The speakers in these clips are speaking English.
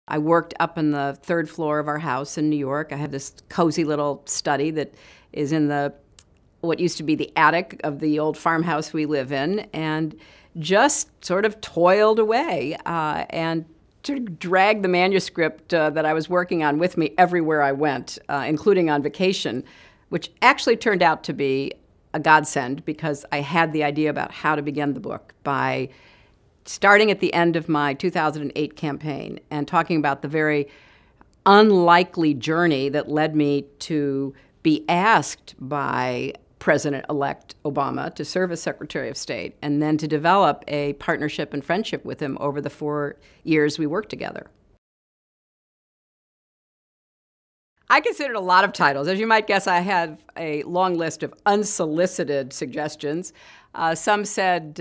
I worked up in the third floor of our house in New York. I have this cozy little study that is in what used to be the attic of the old farmhouse we live in, and just sort of toiled away and sort of dragged the manuscript that I was working on with me everywhere I went, including on vacation, which actually turned out to be a godsend because I had the idea about how to begin the book by starting at the end of my 2008 campaign and talking about the very unlikely journey that led me to be asked by President-elect Obama to serve as Secretary of State, and then to develop a partnership and friendship with him over the 4 years we worked together. I considered a lot of titles. As you might guess, I have a long list of unsolicited suggestions. Some said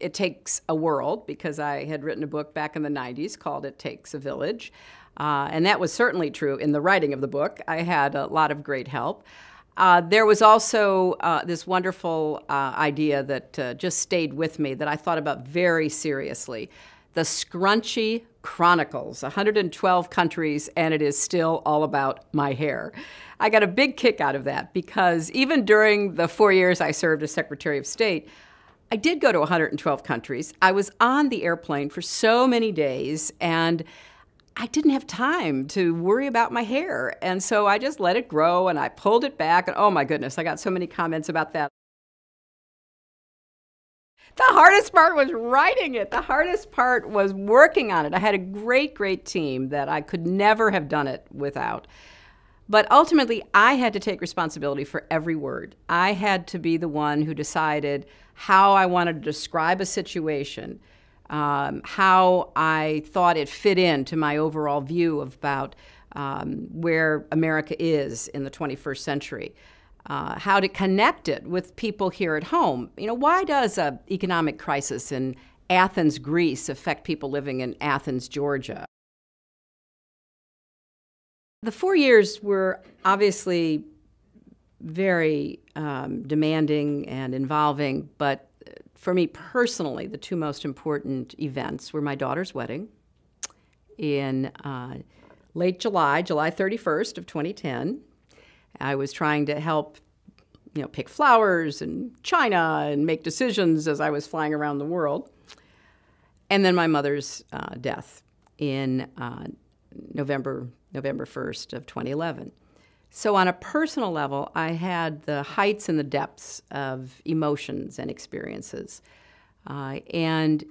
It Takes a World, because I had written a book back in the 90s called It Takes a Village. And that was certainly true in the writing of the book. I had a lot of great help. There was also this wonderful idea that just stayed with me that I thought about very seriously. The Scrunchy Chronicles, 112 countries, and it is still all about my hair. I got a big kick out of that because even during the 4 years I served as Secretary of State, I did go to 112 countries. I was on the airplane for so many days, and I didn't have time to worry about my hair. And so I just let it grow, and I pulled it back, and oh my goodness, I got so many comments about that. The hardest part was writing it. The hardest part was working on it. I had a great, great team that I could never have done it without. But ultimately, I had to take responsibility for every word. I had to be the one who decided how I wanted to describe a situation, how I thought it fit into my overall view about where America is in the 21st century. How to connect it with people here at home. You know, why does an economic crisis in Athens, Greece affect people living in Athens, Georgia? The 4 years were obviously very demanding and involving, but for me personally, the two most important events were my daughter's wedding in late July 31st of 2010. I was trying to help, pick flowers and china and make decisions as I was flying around the world. And then my mother's death in November 1st of 2011. So on a personal level, I had the heights and the depths of emotions and experiences. And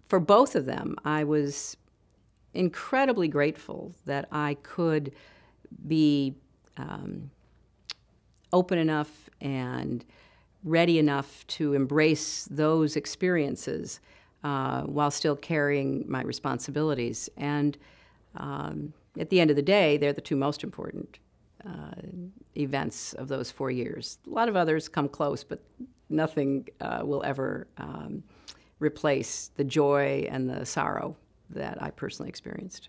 for both of them, I was incredibly grateful that I could be open enough and ready enough to embrace those experiences while still carrying my responsibilities. And at the end of the day, they're the two most important events of those 4 years. A lot of others come close, but nothing will ever replace the joy and the sorrow that I personally experienced.